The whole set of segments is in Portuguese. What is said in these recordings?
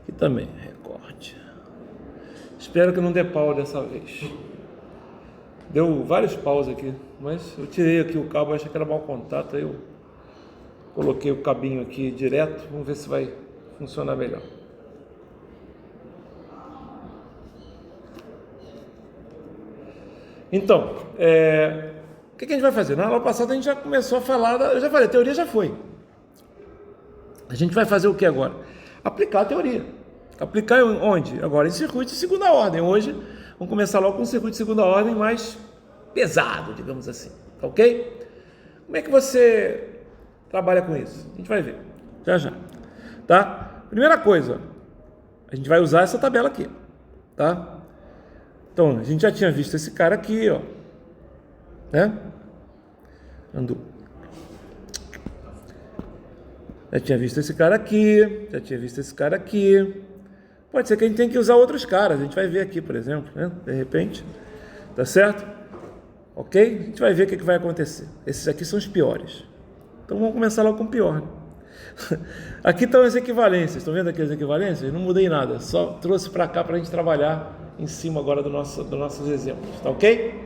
Aqui também, recorte. Espero que não dê pau dessa vez. Deu vários paus aqui, mas eu tirei aqui o cabo, achei que era mau contato, aí eu coloquei o cabinho aqui direto, vamos ver se vai funcionar melhor. Então, o que a gente vai fazer? Na aula passada a gente já começou a falar, eu já falei, a teoria já foi. A gente vai fazer o que agora? Aplicar a teoria. Aplicar onde? Agora em circuito de segunda ordem. Hoje vamos começar logo com um circuito de segunda ordem mais pesado, digamos assim, ok? Como é que você trabalha com isso? A gente vai ver, já, tá? Primeira coisa, a gente vai usar essa tabela aqui, tá? Então, a gente já tinha visto esse cara aqui, ó, né? Já tinha visto esse cara aqui, já tinha visto esse cara aqui. Pode ser que a gente tenha que usar outros caras, a gente vai ver aqui, por exemplo, né? De repente, tá certo? Ok? A gente vai ver o que vai acontecer. Esses aqui são os piores. Então vamos começar logo com o pior. Aqui estão as equivalências. Estão vendo aqui as equivalências? Não mudei nada. Só trouxe para cá para a gente trabalhar em cima agora dos nossos exemplos. Tá ok?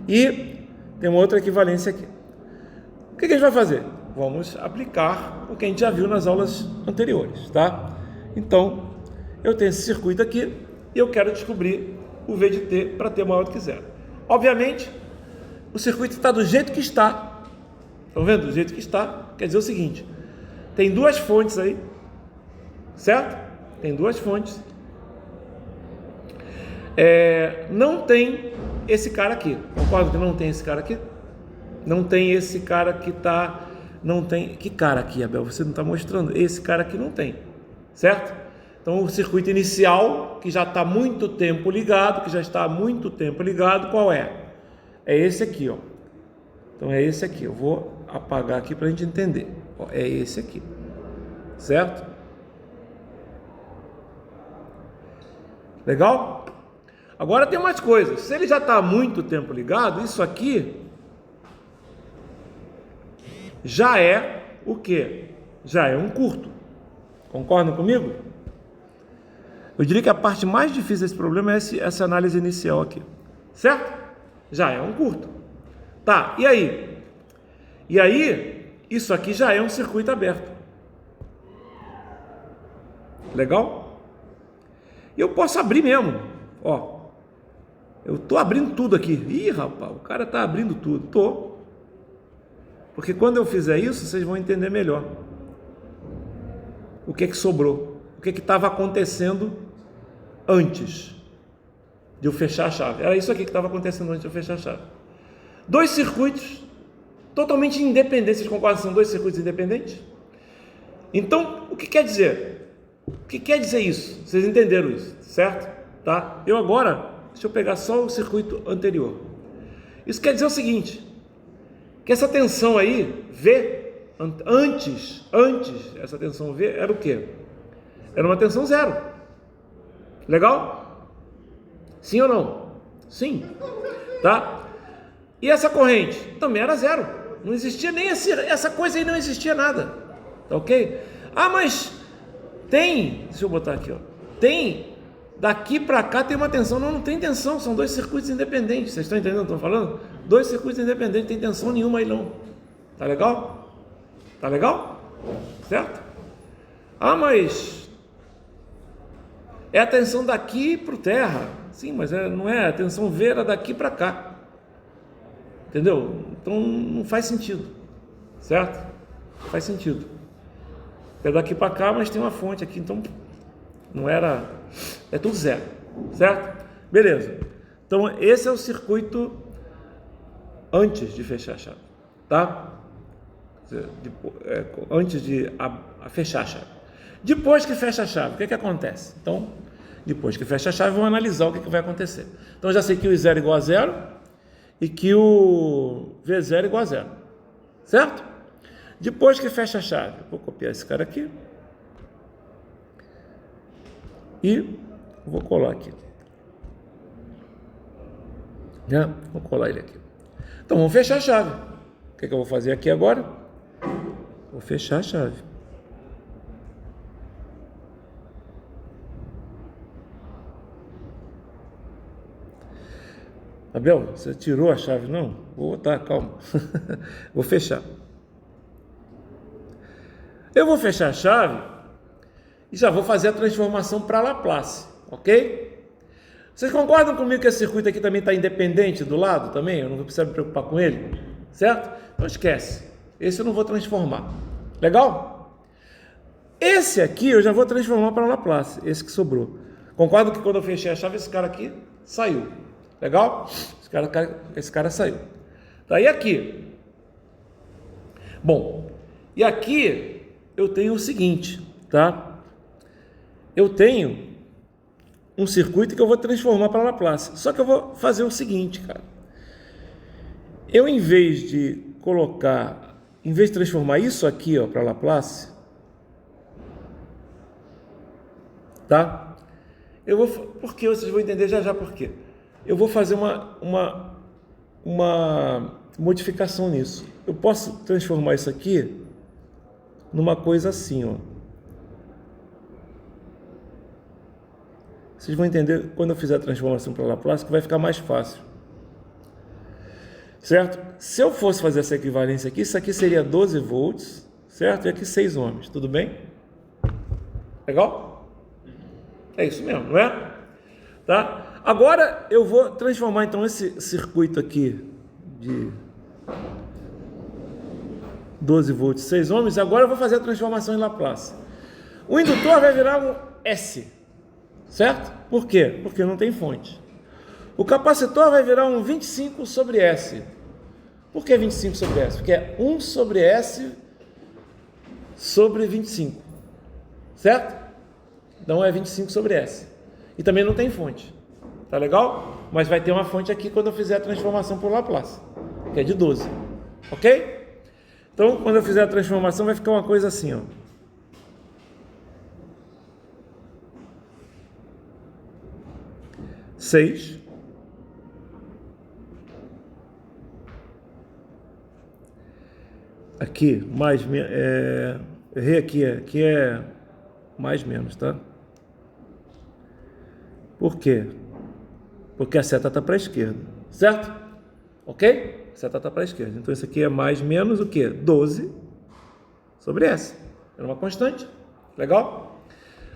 E tem uma outra equivalência aqui. O que a gente vai fazer? Vamos aplicar o que a gente já viu nas aulas anteriores. Tá? Então, eu tenho esse circuito aqui e eu quero descobrir o V de T para T maior do que zero. Obviamente, o circuito está do jeito que está. Estão vendo? Do jeito que está. Quer dizer o seguinte, tem duas fontes aí, certo? Tem duas fontes. Não tem esse cara aqui. Concordo que não tem esse cara aqui? Não tem esse cara que está... Não tem... Que cara aqui, Abel? Você não está mostrando? Esse cara aqui não tem, certo? Então, o circuito inicial, que já está muito tempo ligado, qual é? É esse aqui, ó. Então, é esse aqui. Eu vou apagar aqui para a gente entender. Ó, é esse aqui, certo? Legal? Agora tem mais coisas. Se ele já está há muito tempo ligado, isso aqui já é o quê? Já é um curto. Concordam comigo? Eu diria que a parte mais difícil desse problema é essa análise inicial aqui, certo? Já é um curto. Tá, e aí? E aí, isso aqui já é um circuito aberto. Legal? E eu posso abrir mesmo, ó. Eu tô abrindo tudo aqui. Ih, rapaz, o cara tá abrindo tudo. Tô. Porque quando eu fizer isso, vocês vão entender melhor o que sobrou, o que estava acontecendo antes de eu fechar a chave. Era isso aqui que estava acontecendo antes de eu fechar a chave. Dois circuitos totalmente independentes. Vocês concordam que são dois circuitos independentes? Então, o que quer dizer? O que quer dizer isso? Vocês entenderam isso, certo? Tá? Eu agora, deixa eu pegar só o circuito anterior. Isso quer dizer o seguinte, que essa tensão aí, V, antes, essa tensão V era o quê? Era uma tensão zero. Legal? Sim ou não? Sim. Tá? E essa corrente? Também era zero. Não existia nem essa coisa aí, não existia nada. Tá ok? Ah, mas tem, deixa eu botar aqui, ó. Tem, daqui para cá tem uma tensão. Não, não tem tensão, são dois circuitos independentes. Vocês estão entendendo o que eu estou falando? Dois circuitos independentes, não tem tensão nenhuma aí não. Tá legal? Tá legal? Certo? Ah, mas é a tensão daqui para o terra. Sim, mas não é, a tensão V era daqui para cá. Entendeu? Então não faz sentido. Certo? Não faz sentido. É daqui para cá, mas tem uma fonte aqui, então não era... É tudo zero. Certo? Beleza. Então esse é o circuito antes de fechar a chave. Tá? Antes de fechar a chave. Depois que fecha a chave, o que acontece? Então, depois que fecha a chave, vamos analisar o que vai acontecer. Então, eu já sei que o I0 é igual a zero e que o V0 é igual a zero. Certo? Depois que fecha a chave, vou copiar esse cara aqui e vou colar aqui. Né? Vou colar ele aqui. Então, vamos fechar a chave. O que eu vou fazer aqui agora? Vou fechar a chave. Abel, você tirou a chave? Não? Vou botar, calma. Vou fechar. Eu vou fechar a chave e já vou fazer a transformação para Laplace, ok? Vocês concordam comigo que esse circuito aqui também está independente do lado também? Eu não vou precisar me preocupar com ele, certo? Então esquece. Esse eu não vou transformar. Legal? Esse aqui eu já vou transformar para Laplace, esse que sobrou. Concordo que quando eu fechei a chave, esse cara aqui saiu. Legal? Esse cara saiu. Daí aqui. Bom, e aqui eu tenho o seguinte, tá? Eu tenho um circuito que eu vou transformar para Laplace. Só que eu vou fazer o seguinte, cara. Eu, em vez de transformar isso aqui, ó, para Laplace, tá? Porque vocês vão entender já por quê. Eu vou fazer uma modificação nisso. Eu posso transformar isso aqui numa coisa assim, ó. Vocês vão entender quando eu fizer a transformação para Laplace, que vai ficar mais fácil. Certo? Se eu fosse fazer essa equivalência aqui, isso aqui seria 12 volts, certo? E aqui 6 ohms, tudo bem? Legal? É isso mesmo, não é? Tá? Agora eu vou transformar então esse circuito aqui de 12 volts, 6 ohms. Agora eu vou fazer a transformação em Laplace. O indutor vai virar um S, certo? Por quê? Porque não tem fonte. O capacitor vai virar um 25 sobre S. Por que 25 sobre S? Porque é 1 sobre S sobre 25, certo? Então é 25 sobre S. E também não tem fonte. Tá legal? Mas vai ter uma fonte aqui quando eu fizer a transformação por Laplace, que é de 12. Ok? Então, quando eu fizer a transformação, vai ficar uma coisa assim, ó. Seis. Aqui, mais... errei aqui é mais menos, tá? Por quê? Porque a seta está para a esquerda, certo? Ok? A seta está para a esquerda. Então, isso aqui é mais menos o quê? 12 sobre S. É uma constante. Legal?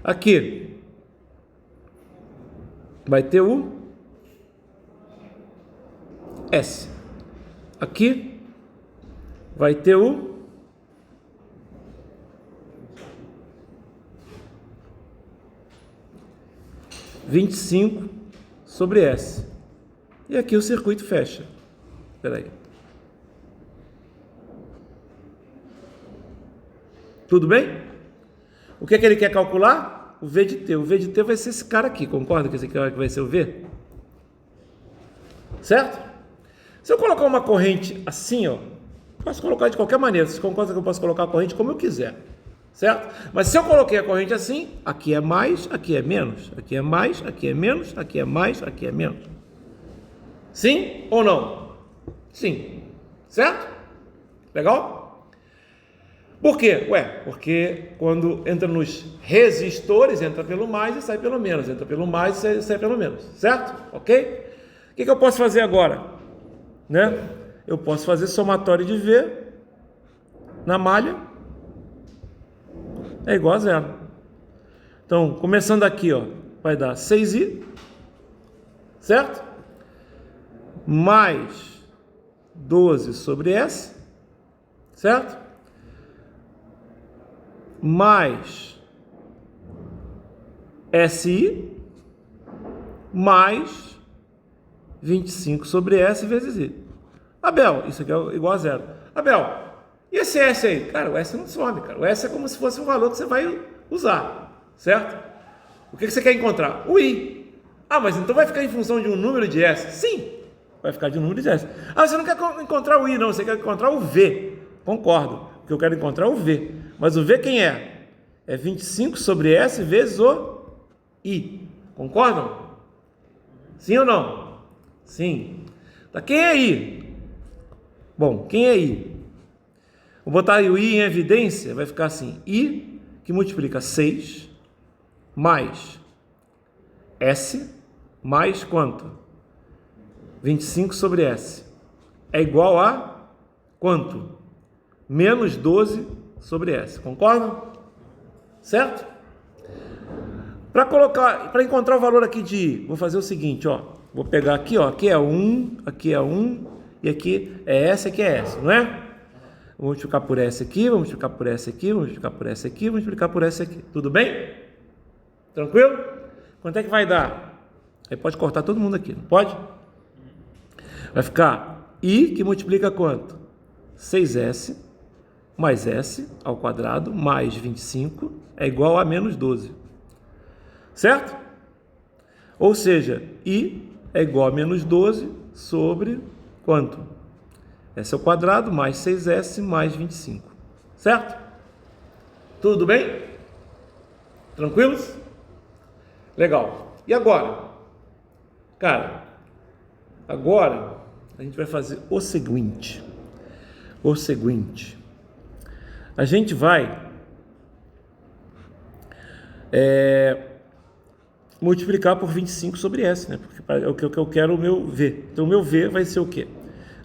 Aqui vai ter o S. Aqui vai ter o 25 sobre S. E aqui o circuito fecha. Espera aí. Tudo bem? O que é que ele quer calcular? O V de T. O V de T vai ser esse cara aqui. Concorda que esse cara vai ser o V? Certo? Se eu colocar uma corrente assim, ó, posso colocar de qualquer maneira. Vocês concordam que eu posso colocar a corrente como eu quiser. Certo? Mas se eu coloquei a corrente assim, aqui é mais, aqui é menos. Aqui é mais, aqui é menos, aqui é mais, aqui é menos. Sim ou não? Sim. Certo? Legal? Por quê? Porque quando entra nos resistores, entra pelo mais e sai pelo menos. Entra pelo mais e sai pelo menos. Certo? Ok? O que eu posso fazer agora? Né? Eu posso fazer somatório de V na malha. É igual a zero. Então, começando aqui, ó, vai dar 6i, certo? Mais 12 sobre S, certo? Mais SI, mais 25 sobre S vezes I. Abel, isso aqui é igual a zero. Abel, e esse S aí? Cara, o S não some, cara. O S é como se fosse um valor que você vai usar, certo? O que você quer encontrar? O I. Ah, mas então vai ficar em função de um número de S? Sim, vai ficar de um número de S. Ah, você não quer encontrar o I, não. Você quer encontrar o V. Concordo, porque eu quero encontrar o V. Mas o V quem é? É 25 sobre S vezes o I. Concordam? Sim ou não? Sim. Tá, quem é I? Bom, quem é I? Vou botar o I em evidência, vai ficar assim, I que multiplica 6 mais S mais quanto? 25 sobre S é igual a quanto? Menos 12 sobre S. Concordam? Certo? Para encontrar o valor aqui de I, vou fazer o seguinte, ó. Vou pegar aqui, ó. Aqui é 1, e aqui é S, aqui é S, não é? Vou multiplicar por S aqui, vou multiplicar por S aqui, vou multiplicar por S aqui, vou multiplicar por S aqui. Tudo bem? Tranquilo? Quanto é que vai dar? Aí pode cortar todo mundo aqui, não pode? Vai ficar I que multiplica quanto? 6S mais S ao quadrado mais 25 é igual a menos 12. Certo? Ou seja, I é igual a menos 12 sobre quanto? S ao quadrado mais 6S mais 25. Certo? Tudo bem? Tranquilos? Legal. E agora? Cara, agora a gente vai fazer o seguinte. A gente vai multiplicar por 25 sobre S, né? Porque é o que eu quero o meu V. Então o meu V vai ser o quê?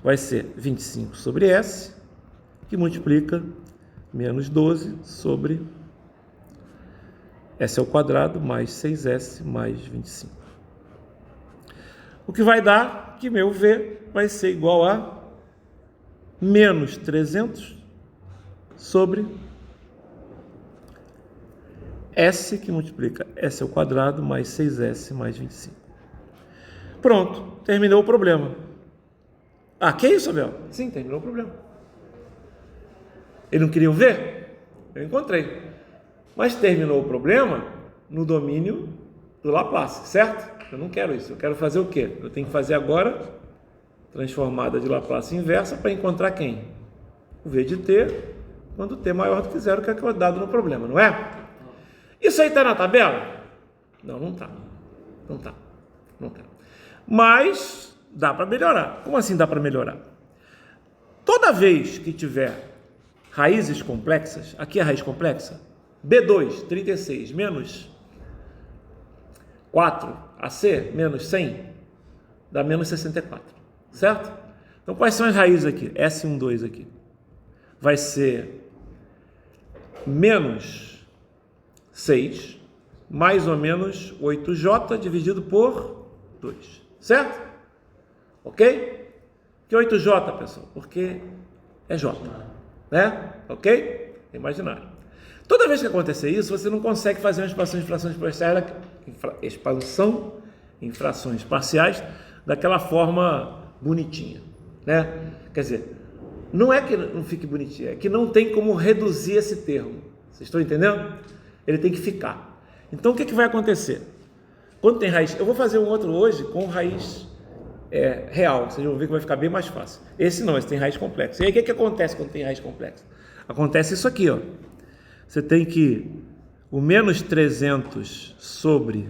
Vai ser 25 sobre S, que multiplica menos 12 sobre S ao quadrado mais 6S mais 25. O que vai dar que meu V vai ser igual a menos 300 sobre S, que multiplica S ao quadrado mais 6S mais 25. Pronto, terminou o problema. Ah, que isso, Abel? Sim, terminou o problema. Ele não queria ver? Eu encontrei. Mas terminou o problema no domínio do Laplace, certo? Eu não quero isso. Eu quero fazer o quê? Eu tenho que fazer agora transformada de Laplace inversa para encontrar quem? O V de T, quando T maior do que zero, que é dado no problema, não é? Isso aí está na tabela? Não, não está. Não está. Mas dá para melhorar. Como assim dá para melhorar? Toda vez que tiver raízes complexas, aqui é a raiz complexa, B2, 36, menos 4AC, menos 100, dá menos 64, certo? Então, quais são as raízes aqui? S12 aqui. Vai ser menos 6, mais ou menos 8J dividido por 2, certo? Ok? Que 8J, pessoal? Porque é J, né? Ok? Imaginário. Toda vez que acontecer isso, você não consegue fazer uma expansão em frações parciais daquela forma bonitinha, né? Quer dizer, não é que não fique bonitinho, é que não tem como reduzir esse termo. Vocês estão entendendo? Ele tem que ficar. Então, o que vai acontecer? Quando tem raiz... Eu vou fazer um outro hoje com raiz real. Vocês vão ver que vai ficar bem mais fácil. Esse não, esse tem raiz complexa. E aí, o que acontece quando tem raiz complexa? Acontece isso aqui, ó. Você tem que o menos 300 sobre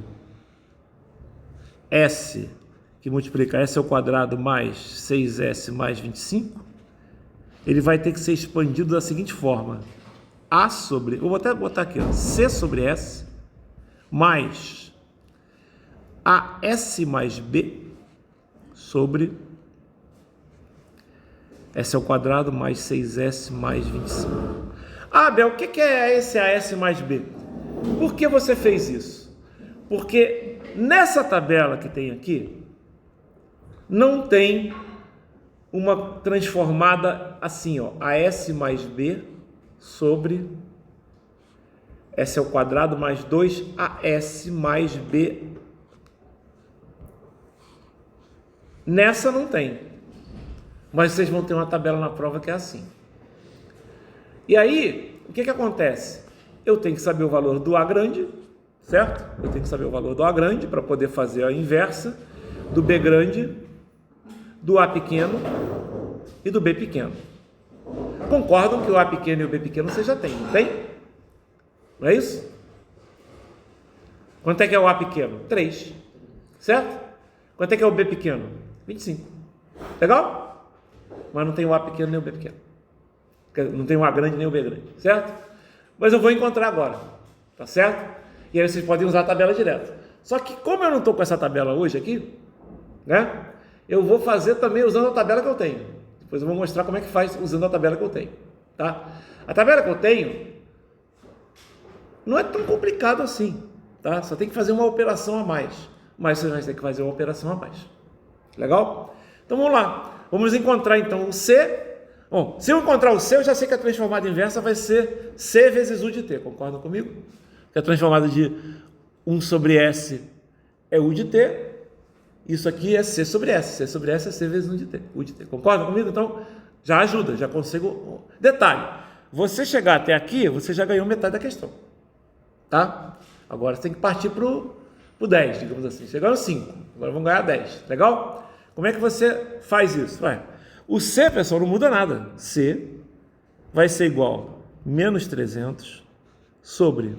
S, que multiplica S ao quadrado mais 6S mais 25, ele vai ter que ser expandido da seguinte forma. A sobre, vou até botar aqui, ó, C sobre S, mais AS mais B sobre S ao quadrado mais 6S mais 25. Ah, Abel, o que é esse AS mais B? Por que você fez isso? Porque nessa tabela que tem aqui, não tem uma transformada assim, ó, AS mais B sobre S ao quadrado mais 2AS mais B. Nessa não tem. Mas vocês vão ter uma tabela na prova que é assim. E aí, o que acontece? Eu tenho que saber o valor do A grande, certo? Eu tenho que saber o valor do A grande para poder fazer a inversa do B grande, do A pequeno e do B pequeno. Concordam que o A pequeno e o B pequeno você já tem, não tem? Não é isso? Quanto é que é o A pequeno? 3, certo? Quanto é que é o B pequeno? 25. Legal? Mas não tem o A pequeno nem o B pequeno. Não tem o A grande nem o B grande, certo? Mas eu vou encontrar agora, tá certo? E aí vocês podem usar a tabela direto. Só que como eu não estou com essa tabela hoje aqui, né? eu vou fazer também usando a tabela que eu tenho. Depois eu vou mostrar como é que faz usando a tabela que eu tenho, tá? A tabela que eu tenho não é tão complicado assim, tá? Só tem que fazer uma operação a mais, mas você vai ter que fazer uma operação a mais. Legal? Então vamos lá. Vamos encontrar então o C. Bom, se eu encontrar o C, eu já sei que a transformada inversa vai ser C vezes U de T. Concordam comigo? Que a transformada de 1 sobre S é U de T. Isso aqui é C sobre S. C sobre S é C vezes U de T. Concordam comigo? Então já ajuda, já consigo. Detalhe: você chegar até aqui, você já ganhou metade da questão. Tá? Agora você tem que partir para o 10, digamos assim. Chegaram 5, agora vamos ganhar 10. Legal? Como é que você faz isso? O C, pessoal, não muda nada. C vai ser igual a menos 300 sobre...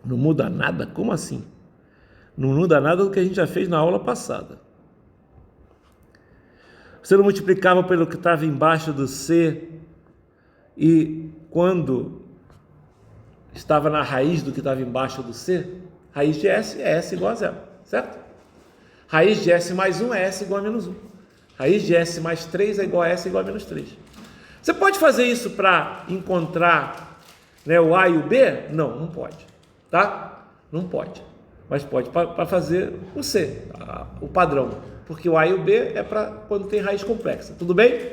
Não muda nada? Como assim? Não muda nada do que a gente já fez na aula passada. Você não multiplicava pelo que estava embaixo do C e quando estava na raiz do que estava embaixo do C, raiz de S é S igual a 0, certo? Raiz de S mais 1 é S igual a menos 1. Raiz de S mais 3 é igual a S igual a menos 3. Você pode fazer isso para encontrar, né, o A e o B? Não, não pode. Tá? Não pode. Mas pode para fazer o C, o padrão. Porque o A e o B é para quando tem raiz complexa. Tudo bem?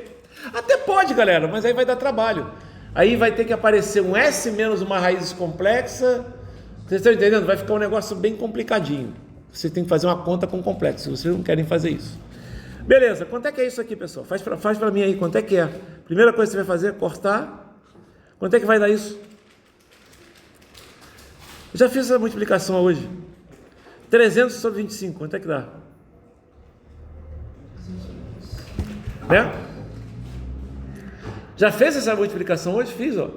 Até pode, galera, mas aí vai dar trabalho. Aí vai ter que aparecer um S menos uma raiz complexa. Vocês estão entendendo? Vai ficar um negócio bem complicadinho. Você tem que fazer uma conta com complexo, se vocês não querem fazer isso. Beleza, quanto é que é isso aqui, pessoal? Faz para mim aí, quanto é que é? Primeira coisa que você vai fazer é cortar. Quanto é que vai dar isso? Eu já fiz essa multiplicação hoje. 300 sobre 25, quanto é que dá? Né? Já fez essa multiplicação hoje? Fiz, ó.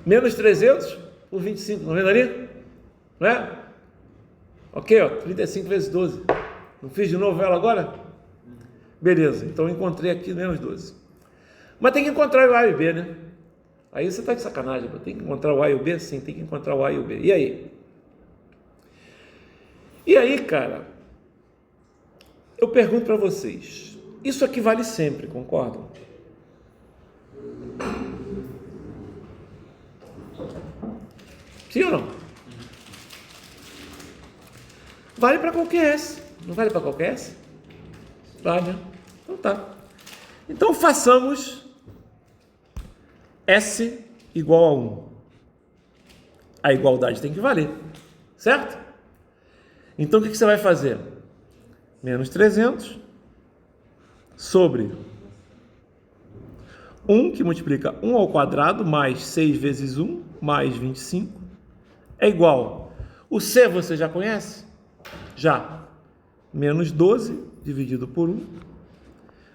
Menos 300 por 25, não vendo ali? Não é? Ok, ó, 35 vezes 12. Não fiz de novo ela agora? Beleza, então eu encontrei aqui menos 12. Mas tem que encontrar o A e o B, né? Aí você tá de sacanagem, tem que encontrar o A e o B? Sim, tem que encontrar o A e o B. E aí? E aí, cara, eu pergunto para vocês, isso aqui vale sempre, concordam? Sim ou não? Vale para qualquer S. Não vale para qualquer S? Vale, né? Então tá. Então façamos S igual a 1. A igualdade tem que valer, certo? Então o que você vai fazer? Menos 300 sobre 1, que multiplica 1 ao quadrado, mais 6 vezes 1, mais 25, é igual. O C você já conhece? Já. Menos 12 dividido por 1,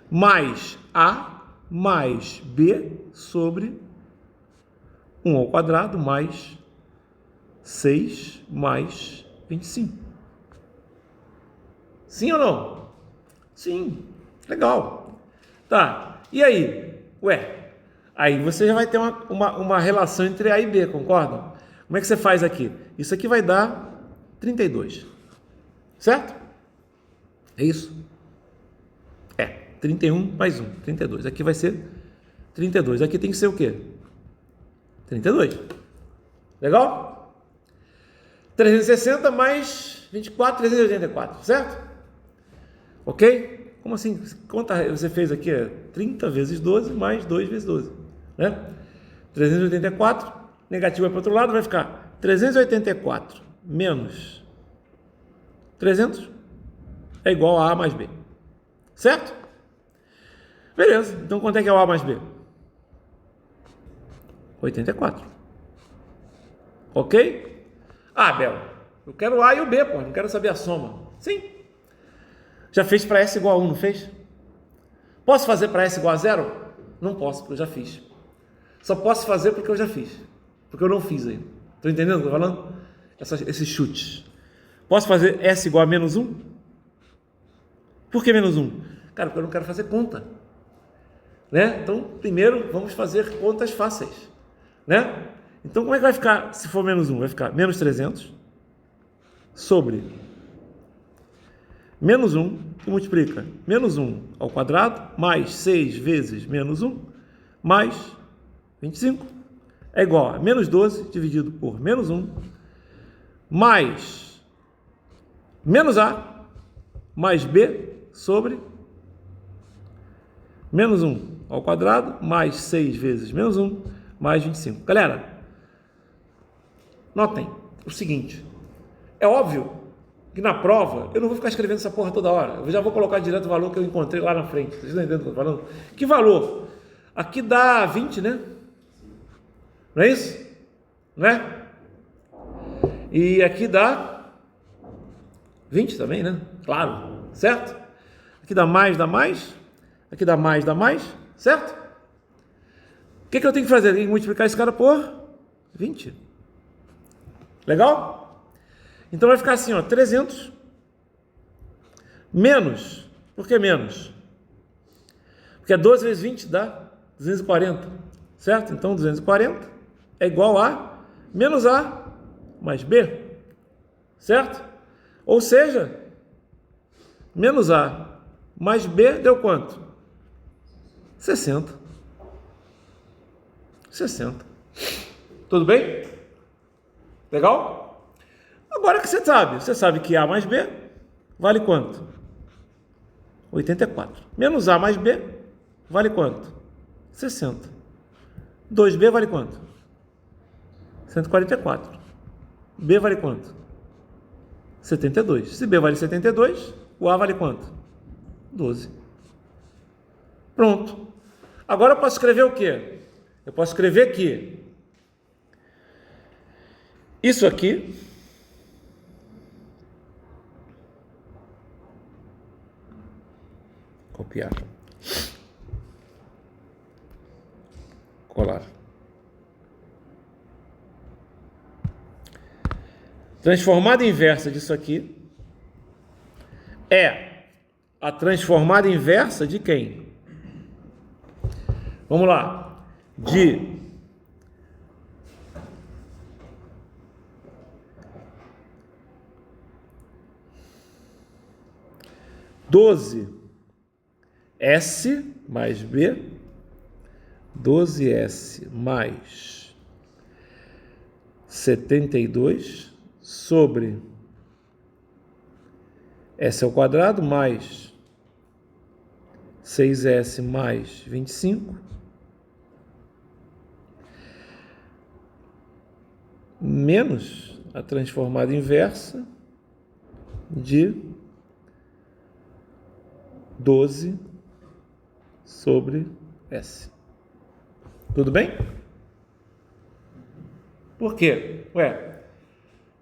mais A mais B sobre 1 ao quadrado, mais 6 mais 25. Sim ou não? Sim. Legal. Tá. E aí? Aí você já vai ter uma relação entre A e B, concordam? Como é que você faz aqui? Isso aqui vai dar 32. Certo? É isso? 31 mais 1, 32. Aqui vai ser 32. Aqui tem que ser o quê? 32. Legal? 360 mais 24, 384, certo? Ok? Como assim? Quanto você fez aqui? 30 vezes 12 mais 2 vezes 12. Né? 384, negativo é para o outro lado, vai ficar 384 menos 300 é igual a A mais B. Certo? Beleza. Então quanto é que é o A mais B? 84. Ok? Ah, Bel, eu quero o A e o B, pô. Não quero saber a soma. Sim. Já fez para S igual a 1, não fez? Posso fazer para S igual a 0? Não posso, porque eu já fiz. Só posso fazer porque eu já fiz. Porque eu não fiz ainda. Estou entendendo o que eu estou falando? Esses chutes. Posso fazer S igual a menos 1? Por que menos 1? Cara, porque eu não quero fazer conta. Né? Então, primeiro, vamos fazer contas fáceis. Né? Então, como é que vai ficar se for menos 1? Vai ficar menos 300 sobre menos 1, que multiplica menos 1 ao quadrado, mais 6 vezes menos 1, mais 25, é igual a menos 12 dividido por menos 1, mais menos A, mais B, sobre menos 1 ao quadrado, mais 6 vezes menos 1, mais 25. Galera, notem o seguinte, é óbvio que na prova eu não vou ficar escrevendo essa porra toda hora, eu já vou colocar direto o valor que eu encontrei lá na frente. Vocês estão entendendo o que eu estou falando? Que valor? Aqui dá 20, né? Não é isso? Não é? E aqui dá 20 também, né? Claro, certo? Aqui dá mais, aqui dá mais, certo? O que eu tenho que fazer? Eu tenho que multiplicar esse cara por 20. Legal? Então vai ficar assim, ó, 300 menos, por que menos? Porque 12 vezes 20 dá 240, certo? Então 240 é igual a menos A mais B, certo? Ou seja, menos A mais B deu quanto? 60. 60. Tudo bem? Legal? Agora que você sabe que A mais B vale quanto? 84. Menos A mais B vale quanto? 60. 2B vale quanto? 144. B vale quanto? 72. Se B vale 72, o A vale quanto? 12. Pronto. Agora eu posso escrever o quê? Eu posso escrever que isso aqui copiar, colar, transformada inversa disso aqui é a transformada inversa de quem? Vamos lá, de 12S mais B, 12S mais 72 sobre S ao quadrado mais 6S mais 25 menos a transformada inversa de 12 sobre S. Tudo bem? Por quê?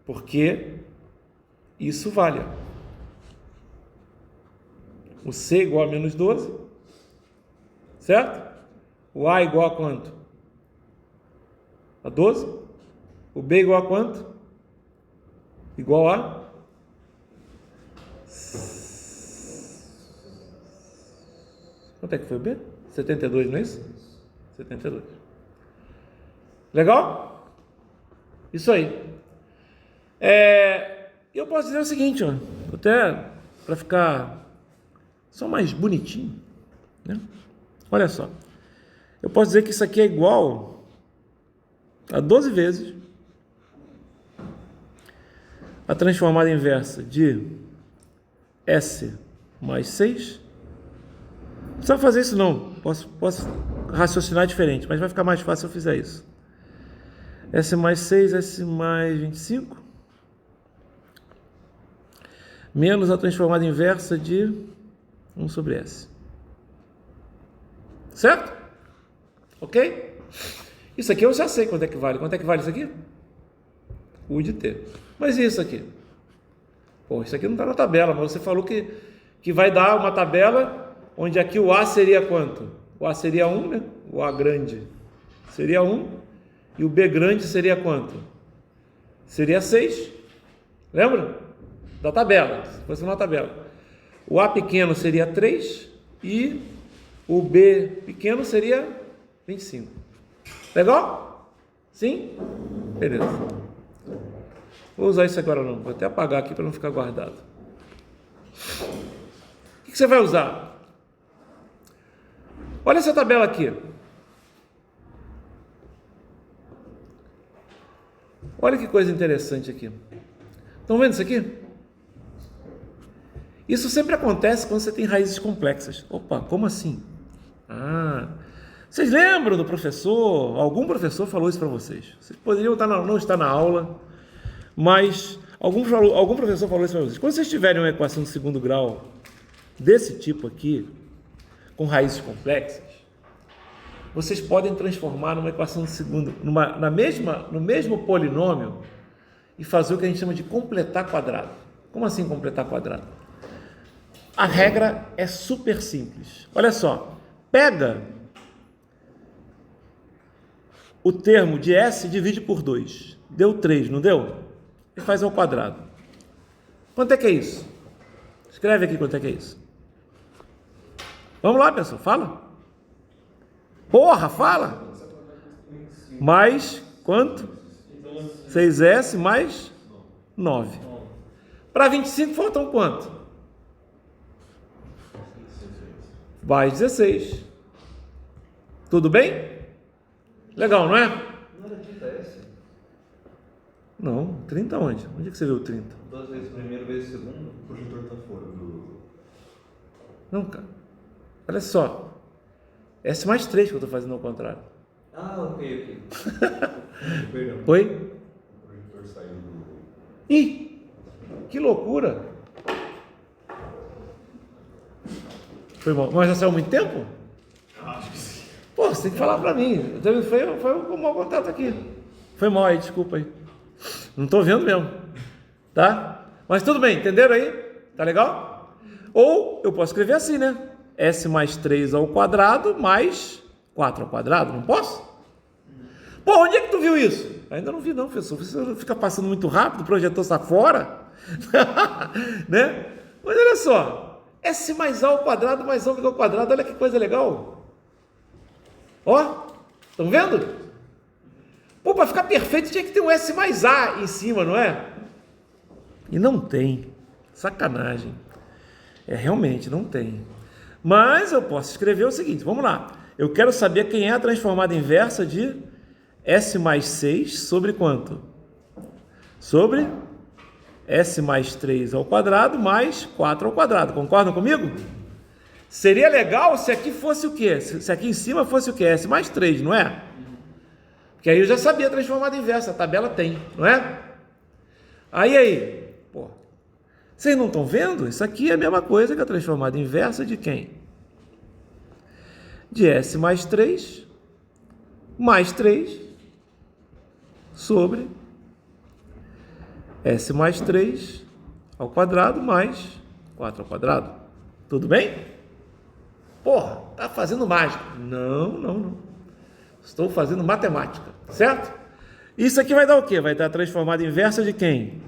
Porque isso vale. O C igual a menos 12, certo? O A igual a quanto? A 12. O B igual a quanto? Igual a... Quanto é que foi o B? 72, não é isso? 72. Legal? Isso aí. Eu posso dizer o seguinte, ó, até para ficar só mais bonitinho, né? Olha só. Eu posso dizer que isso aqui é igual a 12 vezes a transformada inversa de S mais 6. Não precisa fazer isso não, posso raciocinar diferente, mas vai ficar mais fácil se eu fizer isso. S mais 6, S mais 25, menos a transformada inversa de 1 sobre S. Certo? Ok? Isso aqui eu já sei quanto é que vale. Quanto é que vale isso aqui? U de T. Mas e isso aqui? Pô, isso aqui não está na tabela, mas você falou que vai dar uma tabela onde aqui o A seria quanto? O A seria 1, né? O A grande seria 1 e o B grande seria quanto? Seria 6. Lembra? Da tabela, se fosse uma tabela. O A pequeno seria 3 e o B pequeno seria 25. Legal? Sim? Beleza. Vou usar isso agora não, vou até apagar aqui para não ficar guardado. O que você vai usar? Olha essa tabela aqui. Olha que coisa interessante aqui. Estão vendo isso aqui? Isso sempre acontece quando você tem raízes complexas. Opa, como assim? Vocês lembram do professor? Algum professor falou isso para vocês. Vocês poderiam não estar na aula, mas algum professor falou isso para vocês. Quando vocês tiverem uma equação de segundo grau desse tipo aqui, com raízes complexas, vocês podem transformar numa equação de segundo, no mesmo polinômio e fazer o que a gente chama de completar quadrado. Como assim completar quadrado? A regra é super simples. Olha só, pega o termo de S e divide por 2. Deu 3, não deu? E faz ao quadrado. Quanto é que é isso? Escreve aqui quanto é que é isso. Vamos lá, pessoal, fala. Porra, fala. Mais quanto? 6S mais 9. Para 25 faltam quanto? Mais 16. Tudo bem? Legal, não é? Não era 30S? Não, 30 onde? Onde é que você viu 30? 2 vezes primeiro, vezes segundo. O projetor tá fora do... Não, cara. Olha só. S mais 3 que eu estou fazendo ao contrário. Ok. Perdão. Oi? O projetor saiu do... Ih, que loucura. Foi mal. Mas já saiu há muito tempo? Acho que sim. Pô, você tem que falar pra mim. Foi um mau contato aqui. Foi mal aí, desculpa aí. Não tô vendo mesmo. Tá? Mas tudo bem, entenderam aí? Tá legal? Ou eu posso escrever assim, né? S mais 3 ao quadrado mais 4 ao quadrado. Não posso? Pô, onde é que tu viu isso? Ainda não vi não, professor. Você fica passando muito rápido, o projetor está fora. Né? Mas olha só. S mais A ao quadrado mais ômega ao quadrado. Olha que coisa legal. Ó, estão vendo? Pô, para ficar perfeito tinha que ter um S mais A em cima, não é? E não tem. Sacanagem. Realmente não tem. Mas eu posso escrever o seguinte, vamos lá. Eu quero saber quem é a transformada inversa de S mais 6 sobre quanto? Sobre S mais 3 ao quadrado mais 4 ao quadrado. Concordam comigo? Seria legal se aqui fosse o quê? Se aqui em cima fosse o quê? S mais 3, não é? Porque aí eu já sabia a transformada inversa, a tabela tem, não é? Aí, pô, vocês não estão vendo? Isso aqui é a mesma coisa que a transformada inversa de quem? De S mais 3 sobre S mais 3 ao quadrado mais 4 ao quadrado. Tudo bem? Porra, tá fazendo mágica. Não. Estou fazendo matemática, certo? Isso aqui vai dar o quê? Vai dar a transformada inversa de quem?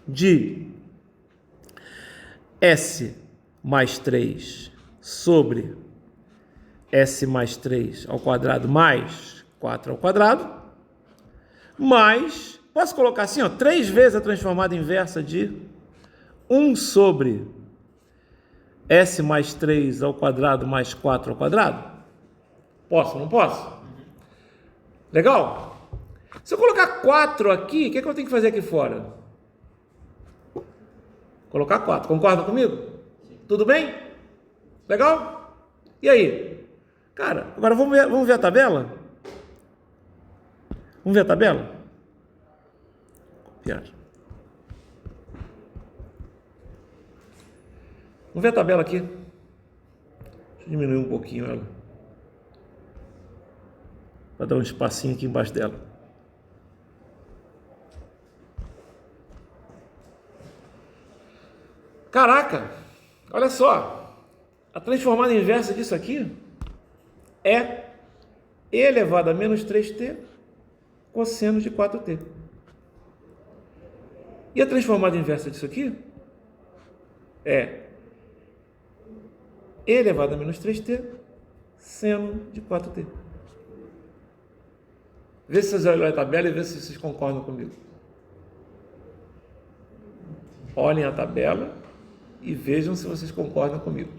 De S mais 3 sobre S mais 3 ao quadrado mais 4 ao quadrado, mais, posso colocar assim, ó, 3 vezes a transformada inversa de 1 sobre S mais 3 ao quadrado mais 4 ao quadrado? Posso, não posso? Legal? Se eu colocar 4 aqui, o que eu tenho que fazer aqui fora? Colocar 4, concorda comigo? Sim. Tudo bem? Legal? E aí? Cara, agora vamos ver a tabela? Vamos ver a tabela? Copiar. Vamos ver a tabela aqui. Deixa eu diminuir um pouquinho ela. Para dar um espacinho aqui embaixo dela. Caraca, olha só. A transformada inversa disso aqui é e elevado a menos 3t cosseno de 4t. E a transformada inversa disso aqui é e elevado a menos 3t seno de 4t. Vê se vocês olham a tabela e vê se vocês concordam comigo. Olhem a tabela e vejam se vocês concordam comigo.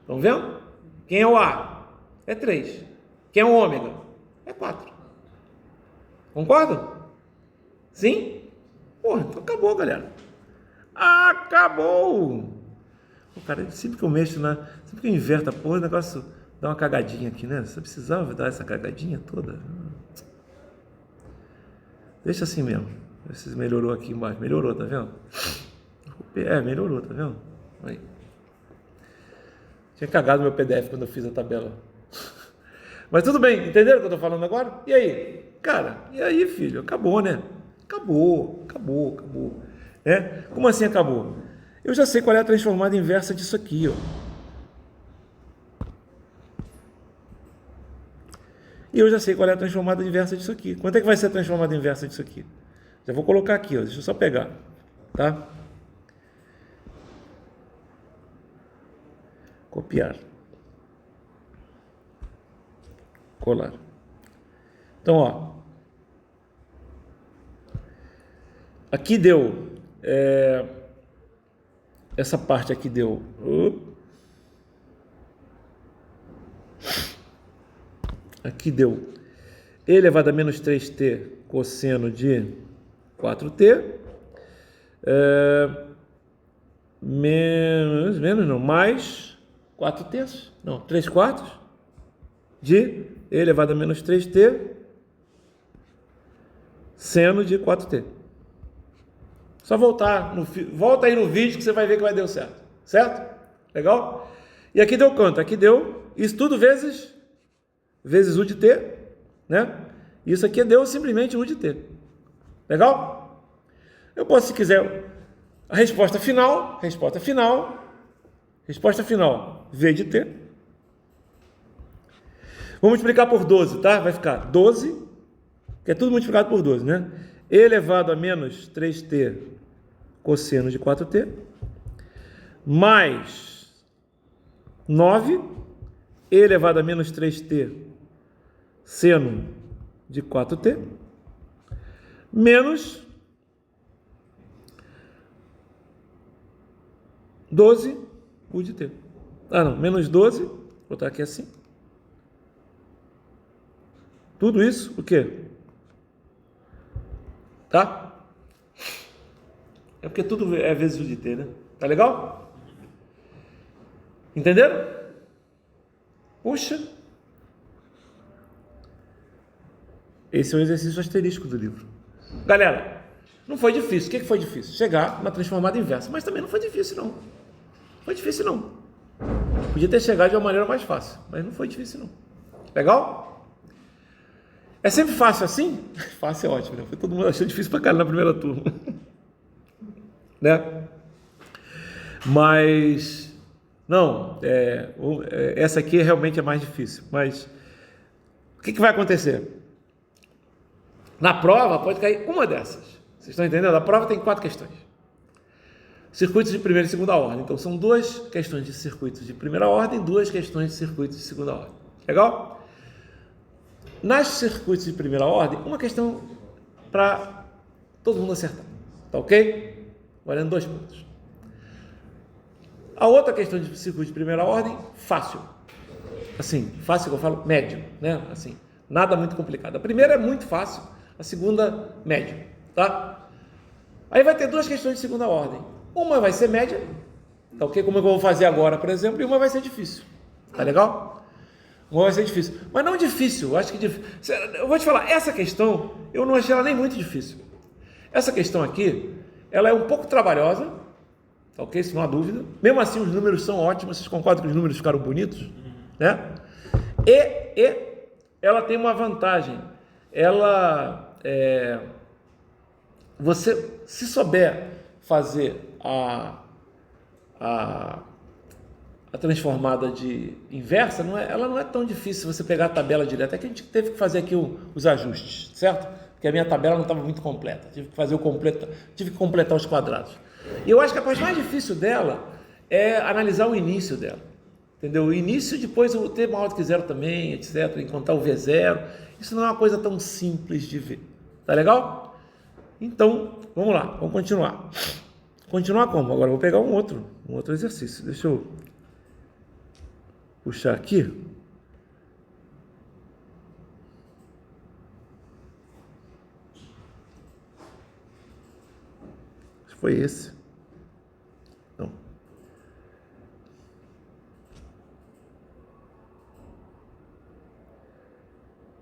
Estão vendo? Quem é o A? É 3. Quem é o ômega? É 4. Concordam? Sim? Porra, então acabou, galera. Acabou! Pô, cara, sempre que eu mexo, sempre que eu inverto a porra, o negócio dá uma cagadinha aqui, né? Você precisava dar essa cagadinha toda? Deixa assim mesmo. Vê se melhorou aqui embaixo. Melhorou, tá vendo? Melhorou, tá vendo? Aí. Tinha cagado meu PDF quando eu fiz a tabela. Mas tudo bem, entenderam o que eu tô falando agora? E aí? Cara, e aí, filho? Acabou, né? Acabou. Como assim acabou? Eu já sei qual é a transformada inversa disso aqui, ó. E eu já sei qual é a transformada inversa disso aqui. Quanto é que vai ser a transformada inversa disso aqui? Já vou colocar aqui, ó. Deixa eu só pegar, tá? Copiar. Colar. Então, ó. Aqui deu... essa parte aqui deu... Aqui deu e elevado a menos 3t cosseno de 4t, mais 4 terços, não, 3 quartos de e elevado a menos 3t seno de 4t. Só volta aí no vídeo que você vai ver que vai dar certo, certo? Legal? E aqui deu quanto? Aqui deu isso tudo vezes u de t, né? Isso aqui deu simplesmente u de t. Legal? Eu posso, se quiser, a resposta final, v de t. Vou multiplicar por 12, tá? Vai ficar 12, que é tudo multiplicado por 12, né? Elevado a menos 3t cosseno de 4t, mais 9, elevado a menos 3t seno de 4t, menos 12 u de t. Menos 12, vou botar aqui assim. Tudo isso, o quê? Tá? É porque tudo é vezes u de t, né? Tá legal? Entenderam? Puxa. Esse é o exercício asterístico do livro. Galera, não foi difícil. O que foi difícil? Chegar na transformada inversa. Mas também não foi difícil, não. Podia ter chegado de uma maneira mais fácil, mas não foi difícil, não. Legal? É sempre fácil assim? Fácil é ótimo, né? Foi todo mundo achando difícil pra caralho na primeira turma. Né? Mas... Não, essa aqui realmente é mais difícil. Mas o que vai acontecer? Na prova pode cair uma dessas. Vocês estão entendendo? A prova tem 4 questões. Circuitos de primeira e segunda ordem. Então são 2 questões de circuitos de primeira ordem, 2 questões de circuitos de segunda ordem. Legal? Nas circuitos de primeira ordem, uma questão para todo mundo acertar. Tá ok? Valendo 2 pontos. A outra questão de circuito de primeira ordem, fácil. Assim, fácil que eu falo, médio, né? Assim, nada muito complicado. A primeira é muito fácil, a segunda, médio, tá? Aí vai ter 2 questões de segunda ordem. Uma vai ser média, tá ok? Como eu vou fazer agora, por exemplo, e uma vai ser difícil. Tá legal? Uma vai ser difícil. Mas não difícil, eu acho que difícil. Eu vou te falar, essa questão, eu não achei ela nem muito difícil. Essa questão aqui, ela é um pouco trabalhosa, tá ok? Isso não há dúvida. Mesmo assim, os números são ótimos. Vocês concordam que os números ficaram bonitos? Né? E ela tem uma vantagem. Ela, você, se souber fazer a transformada de inversa, ela não é tão difícil você pegar a tabela direta. É que a gente teve que fazer aqui os ajustes, certo? Porque a minha tabela não estava muito completa. Tive que completar os quadrados. E eu acho que a parte mais difícil dela é analisar o início dela. Entendeu? O início, depois o t maior do que zero também, etc. Encontrar o V0. Isso não é uma coisa tão simples de ver. Tá legal? Então, vamos lá. Vamos continuar. continuar como? Agora eu vou pegar um outro exercício. Deixa eu puxar aqui. Acho que foi esse. Não.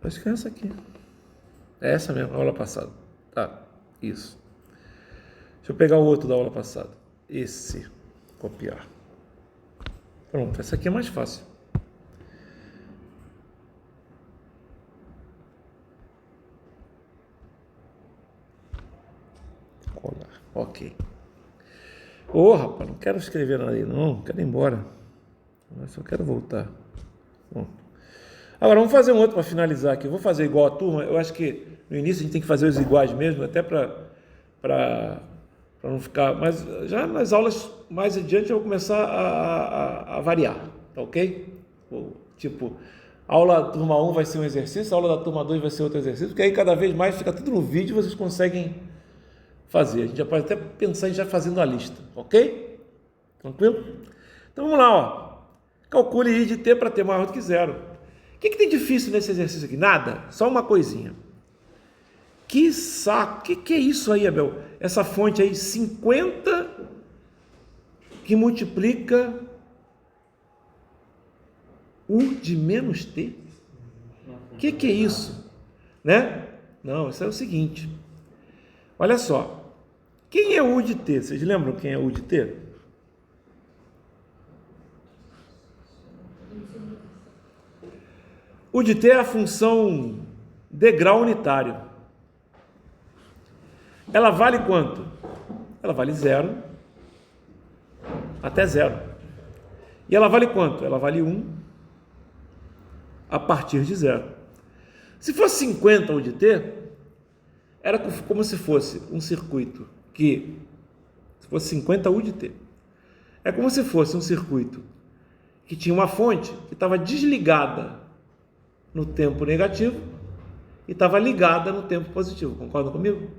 Acho que é essa aqui. É essa mesmo, a aula passada. Tá, isso. Deixa eu pegar o outro da aula passada. Esse. Copiar. Pronto, essa aqui é mais fácil. Colar. Ok. Ô, rapaz, não quero escrever nada aí, não. Quero ir embora. Eu só quero voltar. Bom. Agora, vamos fazer um outro para finalizar aqui. Eu vou fazer igual a turma. Eu acho que no início a gente tem que fazer os iguais mesmo, até para não ficar... Mas já nas aulas mais adiante eu vou começar a variar, tá ok? Tipo, a aula da turma 1 vai ser um exercício, a aula da turma 2 vai ser outro exercício, porque aí cada vez mais fica tudo no vídeo e vocês conseguem fazer. A gente já pode até pensar em já fazendo a lista, ok? Tranquilo? Então vamos lá, ó. Calcule I de T para T maior do que zero. O que tem difícil nesse exercício aqui? Nada, só uma coisinha. Que saco, que é isso aí, Abel? Essa fonte aí, 50 que multiplica U de menos T? Que é isso? Né? Não, isso é o seguinte. Olha só. Quem é U de T? Vocês lembram quem é U de T? U de T é a função degrau unitário. Ela vale quanto? Ela vale 0 até 0. E ela vale quanto? Ela vale 1 a partir de 0. Se fosse 50 U de T, era como se fosse um circuito que, se fosse 50 U de T, é como se fosse um circuito que tinha uma fonte que estava desligada no tempo negativo e estava ligada no tempo positivo. Concordam comigo?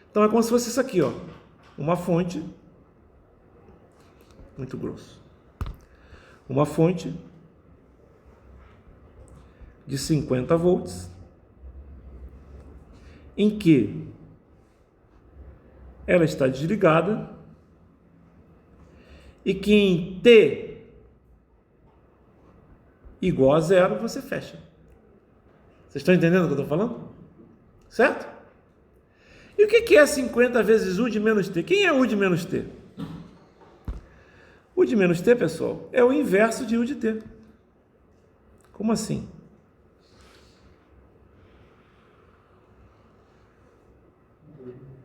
Então é como se fosse isso aqui, ó, uma fonte, muito grosso, uma fonte de 50 volts, em que ela está desligada e que em T igual a 0 você fecha. Vocês estão entendendo o que eu estou falando? Certo? E o que é 50 vezes U de menos T? Quem é U de menos T? U de menos T, pessoal, é o inverso de U de T. Como assim?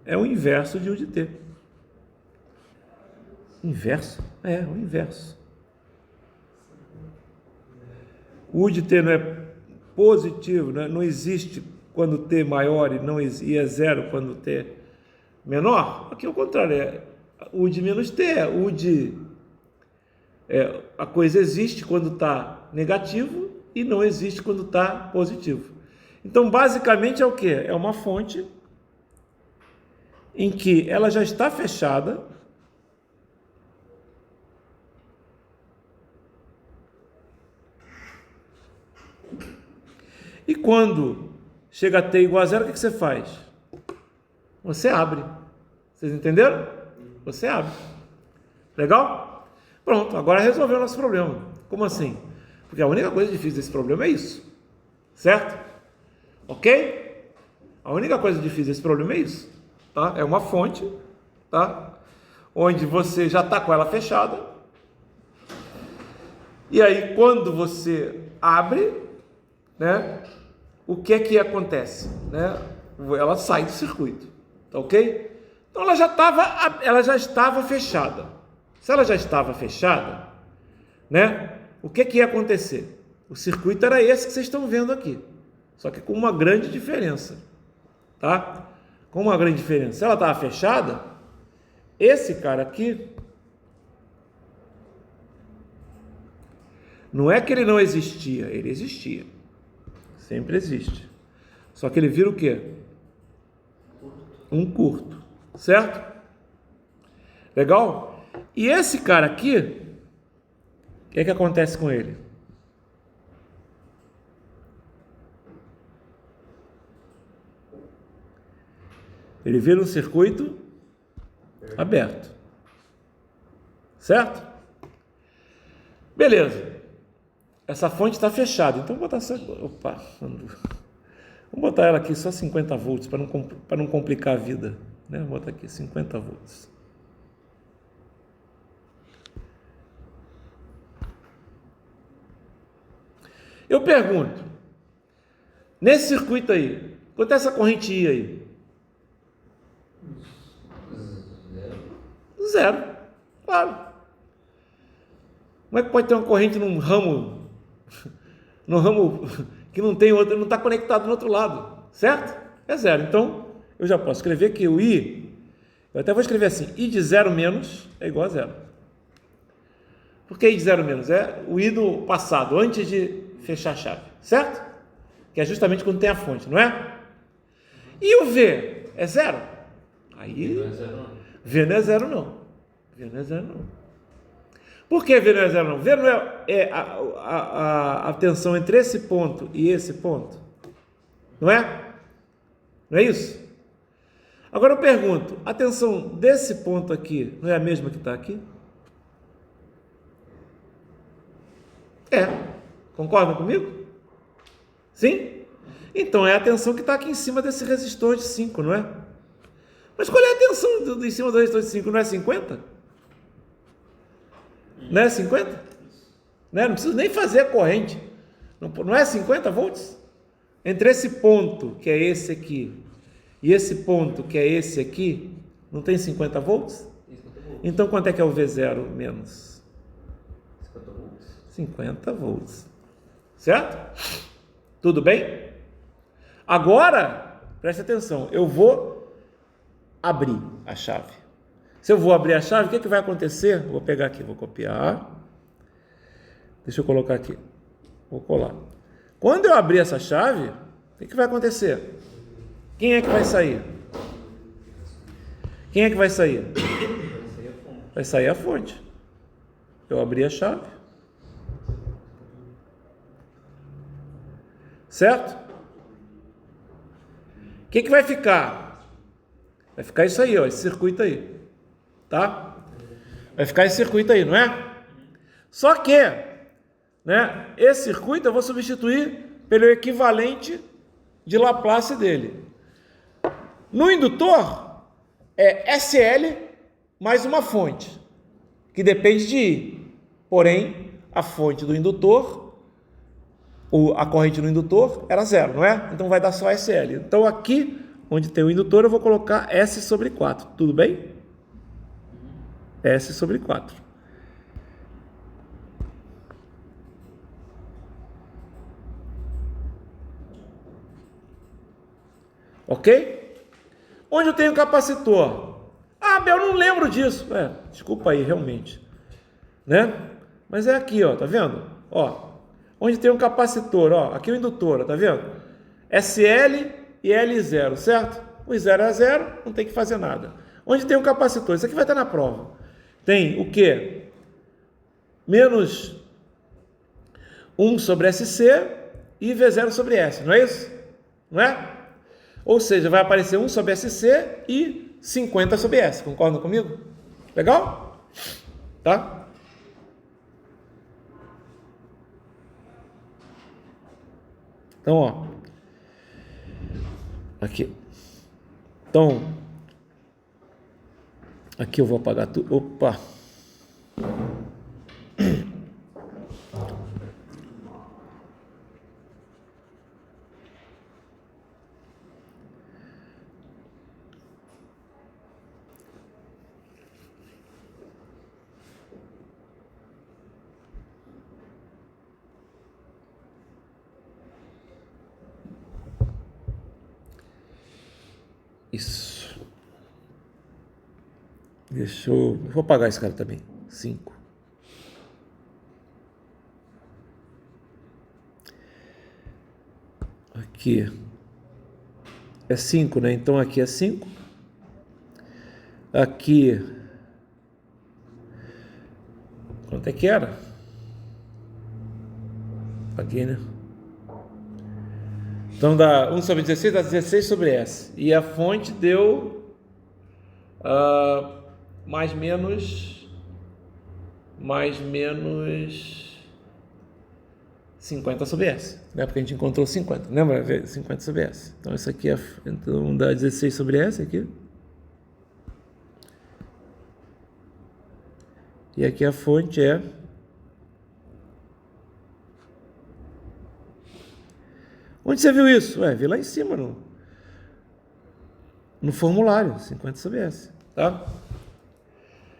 É o inverso de U de T. Inverso? É, o inverso. O U de T não é positivo, não existe quando T maior e é 0 quando T menor. Aqui é o contrário, é U de menos T, a coisa existe quando está negativo e não existe quando está positivo. Então, basicamente é o que? É uma fonte em que ela já está fechada e quando chega a T igual a 0, o que você faz? Você abre. Vocês entenderam? Você abre. Legal? Pronto, agora resolveu o nosso problema. Como assim? Porque a única coisa difícil desse problema é isso. Certo? Ok? A única coisa difícil desse problema é isso. Tá? É uma fonte, tá? Onde você já está com ela fechada. E aí, quando você abre, né? O que é que acontece? Né? Ela sai do circuito, tá ok? Então ela já estava fechada. Se ela já estava fechada, né? O que é que ia acontecer? O circuito era esse que vocês estão vendo aqui, só que com uma grande diferença, tá? Com uma grande diferença. Se ela estava fechada, esse cara aqui, não é que ele não existia, ele existia. Sempre existe. Só que ele vira o quê? Um curto. Certo? Legal? E esse cara aqui, o que é que acontece com ele? Ele vira um circuito aberto. Certo? Beleza. Essa fonte está fechada. Então vou botar essa. Opa! Vamos botar ela aqui só 50 volts para não complicar a vida. Né? Vou botar aqui 50 volts. Eu pergunto, nesse circuito aí, quanto é essa corrente I aí? Zero. Claro. Como é que pode ter uma corrente num ramo que não tem outro, não está conectado no outro lado, certo? É zero. Então, eu já posso escrever que o I, eu até vou escrever assim, I de zero menos é igual a zero. Por que I de zero menos? É o I do passado, antes de fechar a chave, certo? Que é justamente quando tem a fonte, não é? E o V é zero? Aí, V não é zero não. V não é zero não. Por que V não é zero não? V não é a tensão entre esse ponto e esse ponto? Não é? Não é isso? Agora eu pergunto, a tensão desse ponto aqui não é a mesma que está aqui? É. Concordam comigo? Sim? Então é a tensão que está aqui em cima desse resistor de 5, não é? Mas qual é a tensão em cima do resistor de 5? Não é 50? Não é 50? Não preciso nem fazer a corrente. Não é 50 volts? Entre esse ponto, que é esse aqui, e esse ponto, que é esse aqui, não tem 50 volts? Então quanto é que é o V0 menos? 50 volts. 50 volts. Certo? Tudo bem? Agora, preste atenção, eu vou abrir a chave. Se eu vou abrir a chave, o que vai acontecer? Vou pegar aqui, vou copiar. Deixa eu colocar aqui. Vou colar. Quando eu abrir essa chave, o que vai acontecer? Quem é que vai sair? Quem é que vai sair? Vai sair a fonte. Eu abri a chave. Certo? O que vai ficar? Vai ficar isso aí, ó, esse circuito aí. Tá? Vai ficar esse circuito aí, não é? Só que, né, esse circuito eu vou substituir pelo equivalente de Laplace dele. No indutor, é SL mais uma fonte, que depende de I. Porém, a fonte do indutor, a corrente no indutor, era zero, não é? Então vai dar só SL. Então aqui, onde tem o indutor, eu vou colocar S sobre 4. Tudo bem? S sobre 4. Ok? Onde eu tenho capacitor? Ah, Bel, eu não lembro disso. Desculpa aí, realmente. Né? Mas é aqui, ó, tá vendo? Ó, onde tem um capacitor, ó, aqui o indutor, tá vendo? SL e L0, certo? O zero é zero, não tem que fazer nada. Onde tem um capacitor? Isso aqui vai estar na prova. Tem o quê? Menos 1 sobre SC e V0 sobre S, não é isso? Não é? Ou seja, vai aparecer 1 sobre SC e 50 sobre S. Concordam comigo? Legal? Tá? Então, ó. Aqui. Então, aqui eu vou apagar tudo. Opa! Isso. Vou apagar esse cara também. 5. Aqui é 5, né? Então aqui é 5. Aqui Quanto é que era? Aqui, né? Então dá 1 sobre 16, dá 16 sobre S. E a fonte deu mais menos 50 sobre S, né? Porque a gente encontrou 50, lembra? 50 sobre S. Então isso aqui então dá 16 sobre S aqui. E aqui a fonte é onde você viu isso? Vi lá em cima no formulário, 50 sobre S, tá?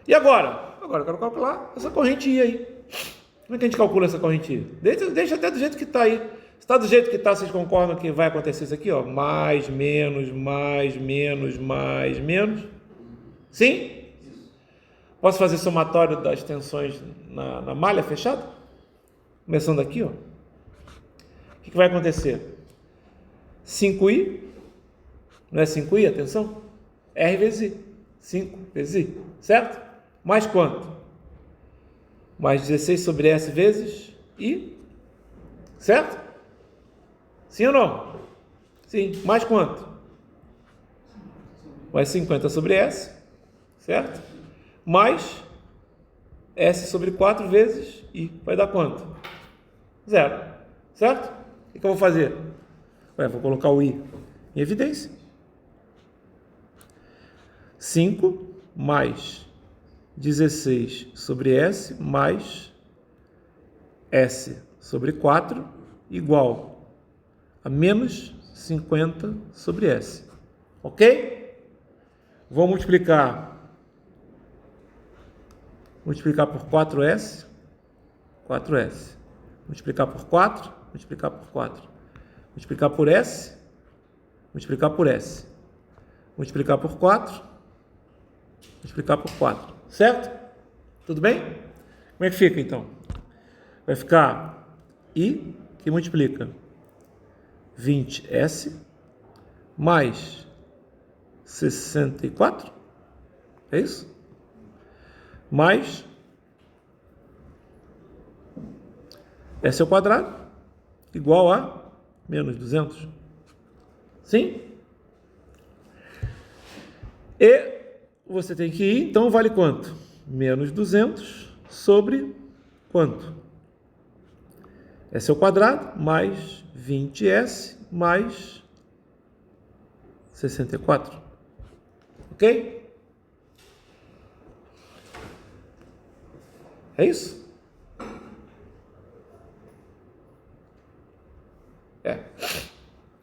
E agora? Agora eu quero calcular essa corrente I aí. Como é que a gente calcula essa corrente I? Deixa até do jeito que está aí. Se está do jeito que está, vocês concordam que vai acontecer isso aqui, ó? Mais, menos, mais, menos, mais, menos. Sim? Posso fazer somatório das tensões na malha fechada? Começando aqui, ó. O que vai acontecer? 5I, não é 5I, atenção? R vezes I, 5 vezes I, certo? Mais quanto? Mais 16 sobre S vezes I, certo? Sim ou não? Sim, mais quanto? Mais 50 sobre S, certo? Mais S sobre 4 vezes I, vai dar quanto? 0, certo? O que eu vou fazer? Vou colocar o I em evidência. 5 mais 16 sobre S mais S sobre 4 igual a menos 50 sobre S. Ok? Vou multiplicar por 4S, 4S. Multiplicar por 4, multiplicar por 4. Multiplicar por S, multiplicar por S. Multiplicar por 4, multiplicar por 4. Certo? Tudo bem? Como é que fica, então? Vai ficar I, que multiplica 20S, mais 64, é isso? Mais S ao quadrado, igual a menos 200. Sim? E você tem que ir, então vale quanto? Menos 200 sobre quanto? S ao quadrado mais 20S mais 64. Ok? É isso?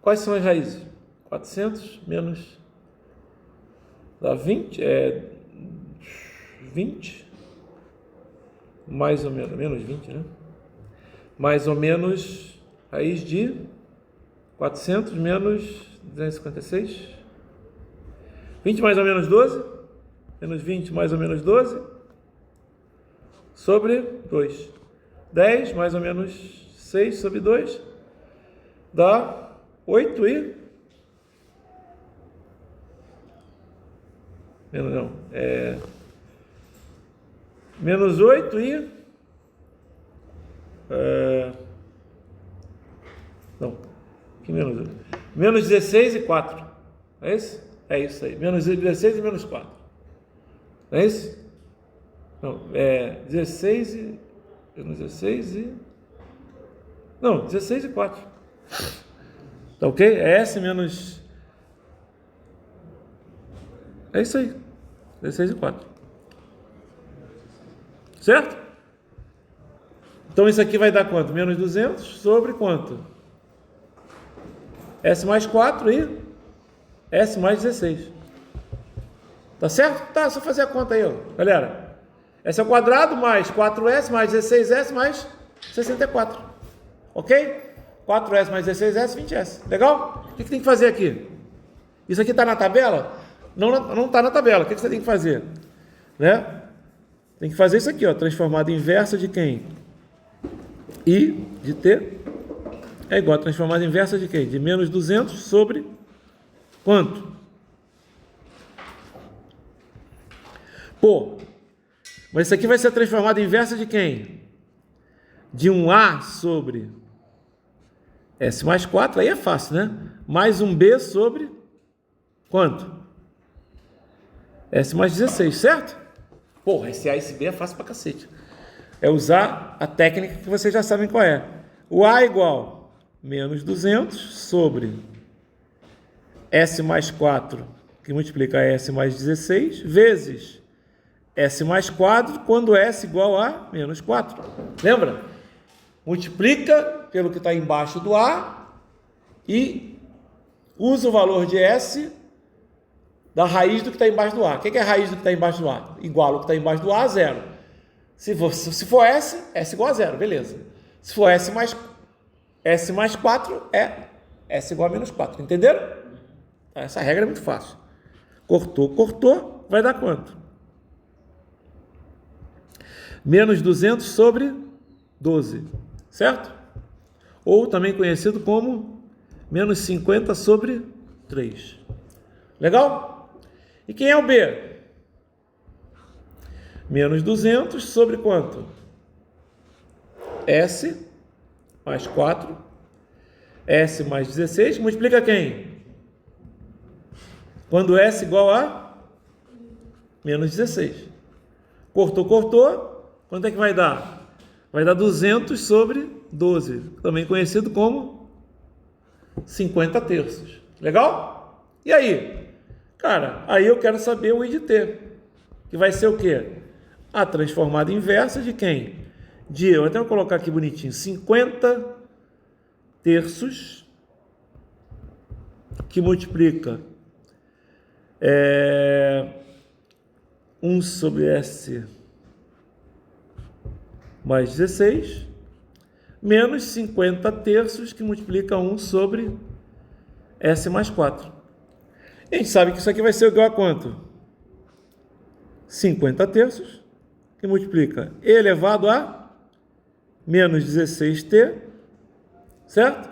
Quais são as raízes? 400 menos dá 20, 20 mais ou menos, menos 20, né? Mais ou menos raiz de 400 menos 256. 20 mais ou menos 12, menos 20 mais ou menos 12, sobre 2. 10 mais ou menos 6 sobre 2, dá 8 e... menos 8 e... que menos 8? Menos 16 e 4. É isso? É isso aí. Menos 16 e menos 4. Não é isso? Não, 16 e... Menos 16 e... Não, 16 e 4. Tá ok? É S menos... É isso aí. 16 e 4. Certo? Então isso aqui vai dar quanto? Menos 200 sobre quanto? S mais 4 e S mais 16. Tá certo? Tá, só fazer a conta aí, ó, galera. S ao quadrado mais 4S mais 16S mais 64. Ok? 4S mais 16S, 20S. Legal? O que tem que fazer aqui? Isso aqui está na tabela? Não está na tabela. O que você tem que fazer? Né? Tem que fazer isso aqui, ó, transformada inversa de quem? I de T é igual a transformada inversa de quem? De menos 200 sobre quanto? Pô, Mas isso aqui vai ser a transformada inversa de quem? De um A sobre S mais 4, aí é fácil, né? Mais um B sobre quanto? S mais 16, certo? Porra, esse A e esse B é fácil pra cacete. É usar a técnica que vocês já sabem qual é. O A igual menos 200 sobre S mais 4, que multiplica S mais 16, vezes S mais 4, quando S igual a menos 4. Lembra? Multiplica pelo que está embaixo do A e usa o valor de S da raiz do que está embaixo do A. O que é a raiz do que está embaixo do A? Igual o que está embaixo do A a zero. Se for S, S igual a zero, beleza. Se for S mais 4, é S igual a menos 4. Entenderam? Essa regra é muito fácil. Cortou, vai dar quanto? Menos 200 sobre 12, certo? Ou também conhecido como menos 50 sobre 3. Legal? E quem é o B? Menos 200 sobre quanto? S mais 4. S mais 16. Multiplica quem? Quando S igual a menos 16. Cortou. Quanto é que vai dar? Vai dar 200 sobre 12. Também conhecido como 50 terços. Legal? E aí? Cara, aí eu quero saber o I de T. Que vai ser o quê? A transformada inversa de quem? Eu até vou colocar aqui bonitinho. 50 terços que multiplica 1 sobre S mais 16 menos 50 terços que multiplica 1 sobre S mais 4. A gente sabe que isso aqui vai ser igual a quanto? 50 terços que multiplica E elevado a menos 16t, certo?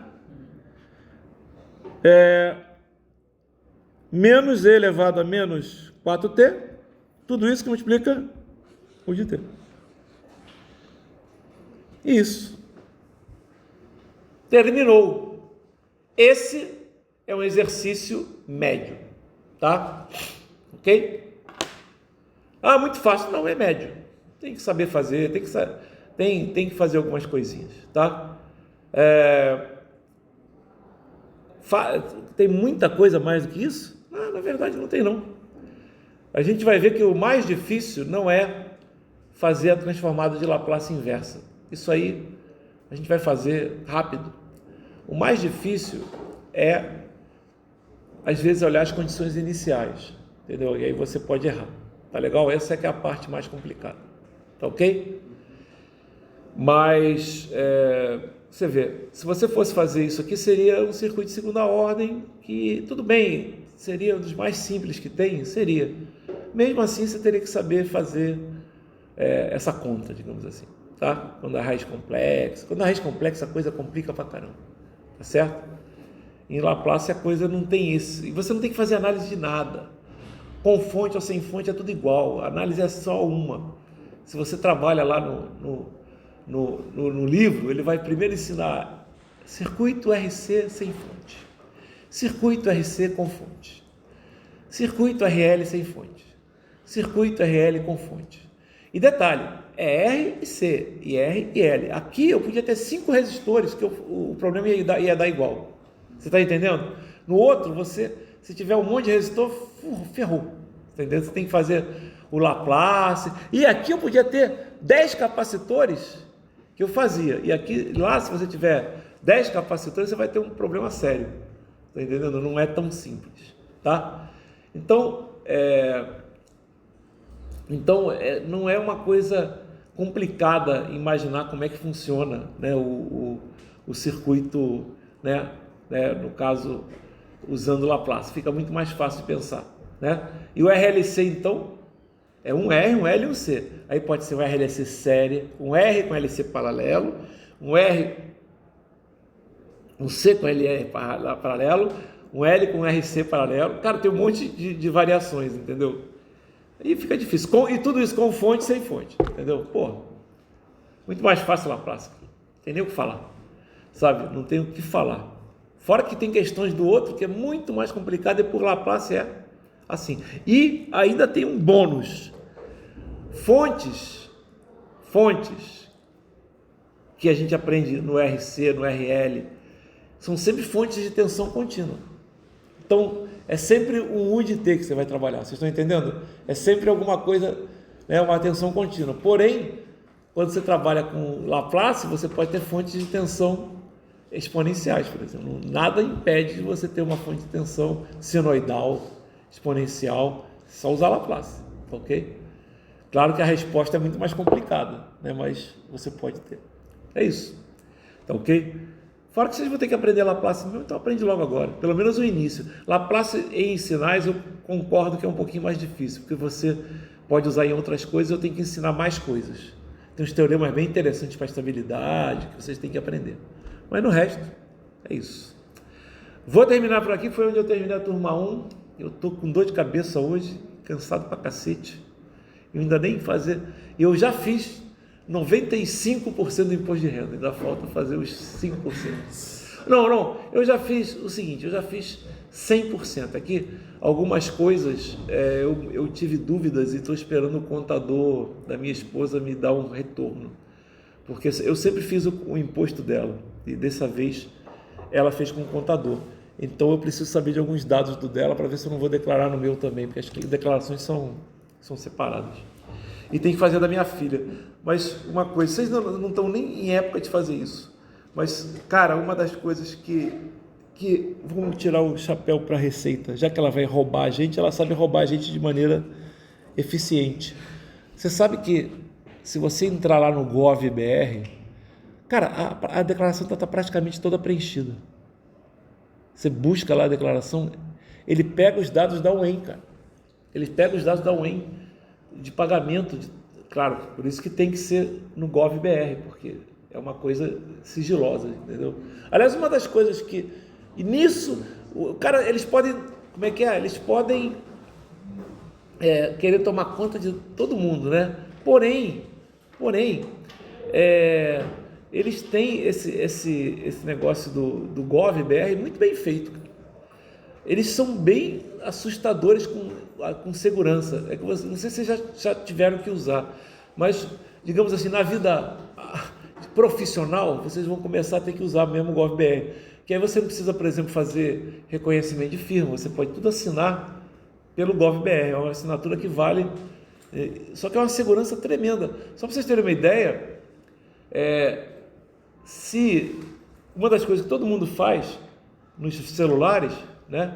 Menos E elevado a menos 4t, tudo isso que multiplica o de t. Isso. Terminou. Esse é um exercício médio, tá? Ok? Ah, muito fácil. Não, é médio. Tem que saber fazer, tem que fazer algumas coisinhas, tá? Tem muita coisa mais do que isso? Ah, na verdade não tem não. A gente vai ver que o mais difícil não é fazer a transformada de Laplace inversa. Isso aí a gente vai fazer rápido. O mais difícil é, às vezes, olhar as condições iniciais, entendeu? E aí você pode errar. Tá legal? Essa é que é a parte mais complicada. Tá ok? Mas, você vê, se você fosse fazer isso aqui, seria um circuito de segunda ordem, que, tudo bem, seria um dos mais simples que tem, seria. Mesmo assim, você teria que saber fazer essa conta, digamos assim, tá? Quando a raiz complexa, a coisa complica pra caramba, tá certo? Em Laplace a coisa não tem isso, e você não tem que fazer análise de nada. Com fonte ou sem fonte é tudo igual, a análise é só uma. Se você trabalha lá no livro, ele vai primeiro ensinar circuito RC sem fonte, circuito RC com fonte, circuito RL sem fonte, circuito RL com fonte. E detalhe, é R e C, e R e L. Aqui eu podia ter 5 resistores, que o problema ia dar igual. Você está entendendo? No outro, se tiver um monte de resistor, ferrou. Entendeu? Você tem que fazer o Laplace. E aqui eu podia ter 10 capacitores, que eu fazia. E aqui, lá, se você tiver 10 capacitores, você vai ter um problema sério. Está entendendo? Não é tão simples. Tá? Então, não é uma coisa complicada imaginar como é que funciona, né, o circuito, né, no caso, usando o Laplace. Fica muito mais fácil de pensar, né? E o RLC, então, é um R, um L e um C. Aí pode ser um RLC série, um R com LC paralelo, um C com LR paralelo, um L com RC paralelo. Cara, tem um monte de variações, entendeu? Aí fica difícil. E tudo isso com fonte e sem fonte, entendeu? Pô, muito mais fácil Laplace. Não tem nem o que falar, sabe? Não tem o que falar. Fora que tem questões do outro que é muito mais complicado e por Laplace é assim. E ainda tem um bônus. Fontes que a gente aprende no RC, no RL, são sempre fontes de tensão contínua. Então, é sempre um UDT que você vai trabalhar, vocês estão entendendo? É sempre alguma coisa, né, uma tensão contínua. Porém, quando você trabalha com Laplace, você pode ter fontes de tensão exponenciais, por exemplo. Nada impede de você ter uma fonte de tensão senoidal, exponencial, só usar Laplace, ok? Claro que a resposta é muito mais complicada, né, mas você pode ter. É isso, tá ok? Fora que vocês vão ter que aprender Laplace mesmo, então aprende logo agora, pelo menos o início. Laplace em sinais eu concordo que é um pouquinho mais difícil, porque você pode usar em outras coisas, eu tenho que ensinar mais coisas. Tem uns teoremas bem interessantes para estabilidade, que vocês têm que aprender. Mas no resto, é isso. Vou terminar por aqui, foi onde eu terminei a turma 1. Eu estou com dor de cabeça hoje, cansado pra cacete. Eu ainda nem fazer... Eu já fiz 95% do imposto de renda, ainda falta fazer os 5%. Não, eu já fiz o seguinte, eu já fiz 100%. Aqui, algumas coisas, eu tive dúvidas e estou esperando o contador da minha esposa me dar um retorno. Porque eu sempre fiz o imposto dela, e dessa vez ela fez com o contador. Então eu preciso saber de alguns dados do dela para ver se eu não vou declarar no meu também, porque as declarações são separadas. E tem que fazer da minha filha. Mas uma coisa, vocês não estão nem em época de fazer isso. Mas, cara, uma das coisas que vamos tirar o chapéu para a Receita, já que ela vai roubar a gente, ela sabe roubar a gente de maneira eficiente. Você sabe que se você entrar lá no Gov.br, cara, a declaração está praticamente toda preenchida. Você busca lá a declaração, ele pega os dados da UEM, cara. Ele pega os dados da UEM de pagamento, claro, por isso que tem que ser no Gov.br, porque é uma coisa sigilosa, entendeu? Aliás, uma das coisas que, e nisso, cara, eles podem, como é que é? Eles podem querer tomar conta de todo mundo, né? Porém, eles têm esse negócio do Gov.br muito bem feito. Eles são bem assustadores com segurança. É que não sei se vocês já tiveram que usar, mas, digamos assim, na vida profissional, vocês vão começar a ter que usar mesmo o Gov.br. Que aí você não precisa, por exemplo, fazer reconhecimento de firma, você pode tudo assinar pelo Gov.br, é uma assinatura que vale, só que é uma segurança tremenda. Só para vocês terem uma ideia, se uma das coisas que todo mundo faz nos celulares, né,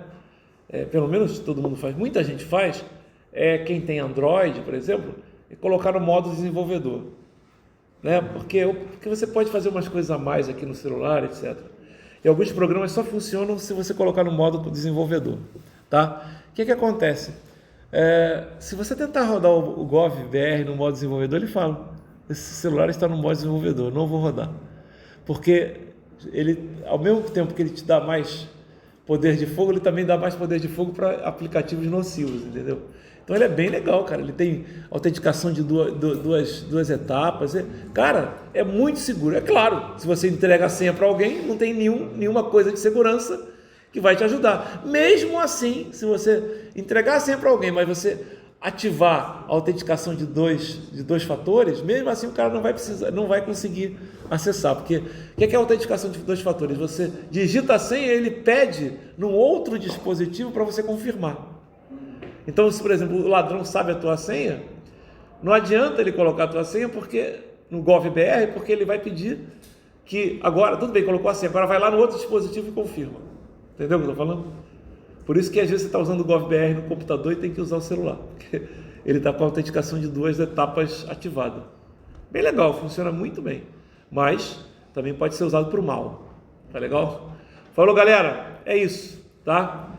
pelo menos todo mundo faz, muita gente faz, quem tem Android, por exemplo, é colocar no modo desenvolvedor, né, porque você pode fazer umas coisas a mais aqui no celular, etc. E alguns programas só funcionam se você colocar no modo desenvolvedor, tá? O que acontece? Se você tentar rodar o Gov.br no modo desenvolvedor, ele fala, esse celular está no modo desenvolvedor, não vou rodar. Porque ele, ao mesmo tempo que ele te dá mais poder de fogo, ele também dá mais poder de fogo para aplicativos nocivos, entendeu? Então ele é bem legal, cara. Ele tem autenticação de duas etapas. Cara, é muito seguro. É claro, se você entrega a senha para alguém, não tem nenhuma coisa de segurança que vai te ajudar. Mesmo assim, se você entregar a senha para alguém, mas você ativar a autenticação de dois fatores, mesmo assim o cara não vai conseguir acessar, porque o que é a autenticação de 2 fatores? Você digita a senha e ele pede num outro dispositivo para você confirmar. Então, se por exemplo o ladrão sabe a tua senha, não adianta ele colocar a tua senha no Gov.br, porque ele vai pedir que agora, tudo bem, colocou a senha, agora vai lá no outro dispositivo e confirma. Entendeu o que eu estou falando? Por isso que às vezes você está usando o Gov.br no computador e tem que usar o celular, porque ele está com a autenticação de 2 etapas ativada. Bem legal, funciona muito bem, mas também pode ser usado para o mal. Tá legal? Falou, galera, é isso, tá?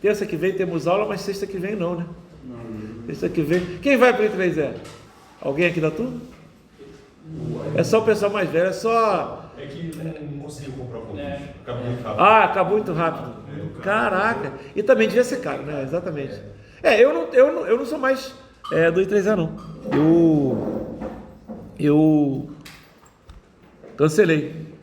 Terça que vem temos aula, mas sexta que vem não, né? Não. Sexta que vem. Quem vai para o I3E? Alguém aqui da turma? É só o pessoal mais velho, é só... É que não conseguiu comprar o convite. Acabou muito rápido. Acabou muito rápido. Caraca! E também devia ser caro, né? Exatamente. Eu não sou mais do I3A, não. Eu cancelei.